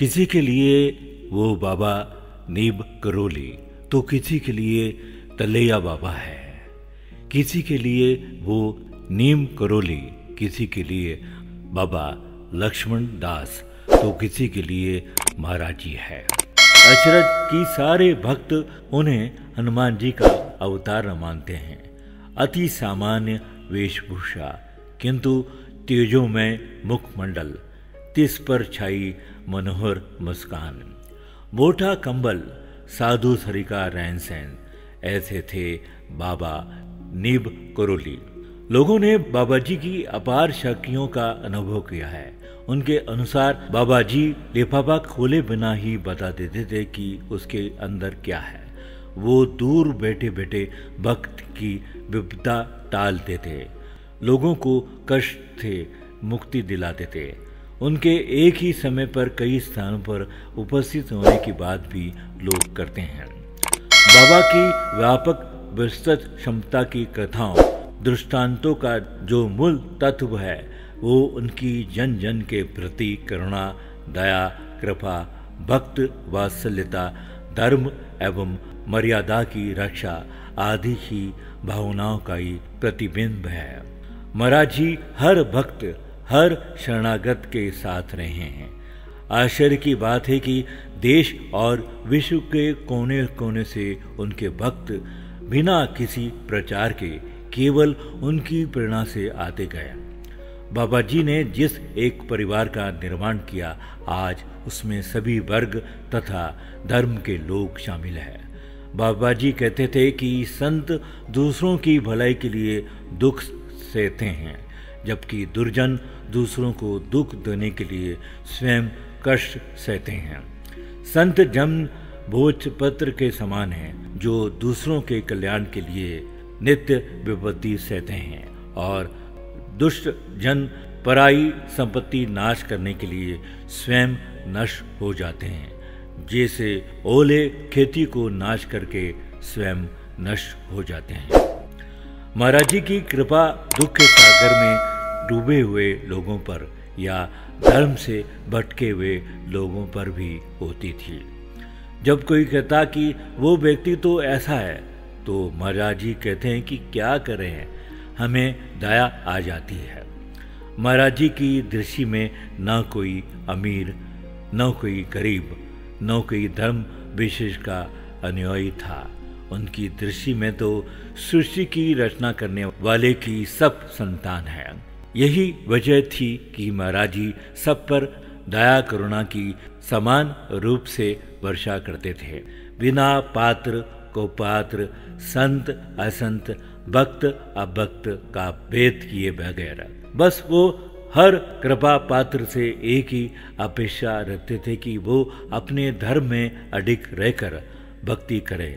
किसी के लिए वो बाबा नीब करोली तो किसी के लिए तलैया बाबा है। किसी के लिए वो नीम करोली, किसी के लिए बाबा लक्ष्मण दास तो किसी के लिए महाराज जी है। अचरज की सारे भक्त उन्हें हनुमान जी का अवतार मानते हैं। अति सामान्य वेशभूषा किंतु तेजोमय मुखमंडल, तिस पर छाई मनोहर मुस्कान, मोटा कंबल, साधु सरिका रहन सहन, ऐसे थे बाबा नीब करोली। लोगों ने बाबा जी की अपार शक्तियों का अनुभव किया है। उनके अनुसार बाबा जी लिफाफा खोले बिना ही बता देते थे कि उसके अंदर क्या है। वो दूर बैठे बैठे भक्त की विपदा टालते थे, लोगों को कष्ट से मुक्ति दिलाते थे। उनके एक ही समय पर कई स्थानों पर उपस्थित होने की बात भी लोग करते हैं। बाबा की व्यापक विस्तृत क्षमता की कथाओं दृष्टांतों का जो मूल तत्व है वो उनकी जन जन के प्रति करुणा, दया, कृपा, भक्त वात्सल्यता, धर्म एवं मर्यादा की रक्षा आदि ही भावनाओं का ही प्रतिबिंब है। महाराज जी हर भक्त, हर शरणागत के साथ रहे हैं। आश्चर्य की बात है कि देश और विश्व के कोने कोने से उनके भक्त बिना किसी प्रचार के केवल उनकी प्रेरणा से आते गए। बाबा जी ने जिस एक परिवार का निर्माण किया, आज उसमें सभी वर्ग तथा धर्म के लोग शामिल हैं। बाबा जी कहते थे कि संत दूसरों की भलाई के लिए दुख सहते हैं, जबकि दुर्जन दूसरों को दुख देने के लिए स्वयं कष्ट सहते हैं। संत जन भोजपत्र के समान हैं, जो दूसरों के कल्याण के लिए नित्य विपत्ति सहते हैं, और दुष्ट जन पराई संपत्ति नाश करने के लिए स्वयं नष्ट हो जाते हैं, जैसे ओले खेती को नाश करके स्वयं नष्ट हो जाते हैं। महाराज जी की कृपा दुख के सागर में डूबे हुए लोगों पर या धर्म से भटके हुए लोगों पर भी होती थी। जब कोई कहता कि वो व्यक्ति तो ऐसा है, तो महाराज जी कहते हैं कि क्या करें, हमें दया आ जाती है। महाराज जी की दृष्टि में न कोई अमीर, न कोई गरीब, न कोई धर्म विशेष का अनुयायी था। उनकी दृष्टि में तो सृष्टि की रचना करने वाले की सब संतान है। यही वजह थी कि महाराज जी सब पर दया करुणा की समान रूप से वर्षा करते थे, बिना पात्र को पात्र, संत असंत, भक्त अभक्त का भेद किए बगैर। बस वो हर कृपा पात्र से एक ही अपेक्षा रखते थे कि वो अपने धर्म में अडिग रहकर भक्ति करे,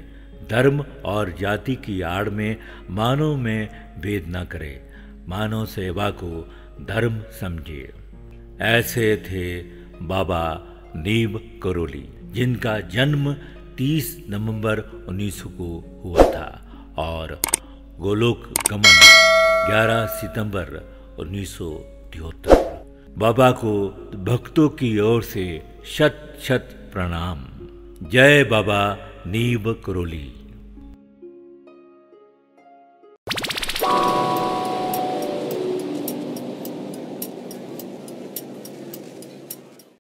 धर्म और जाति की आड़ में मानव में भेद न करे, मानव सेवा को धर्म समझे। ऐसे थे बाबा नीब करोली, जिनका जन्म 30 नवंबर 1900 को हुआ था और गोलोक गमन 11 सितंबर 1973। बाबा को भक्तों की ओर से शत शत प्रणाम। जय बाबा नीब करोली।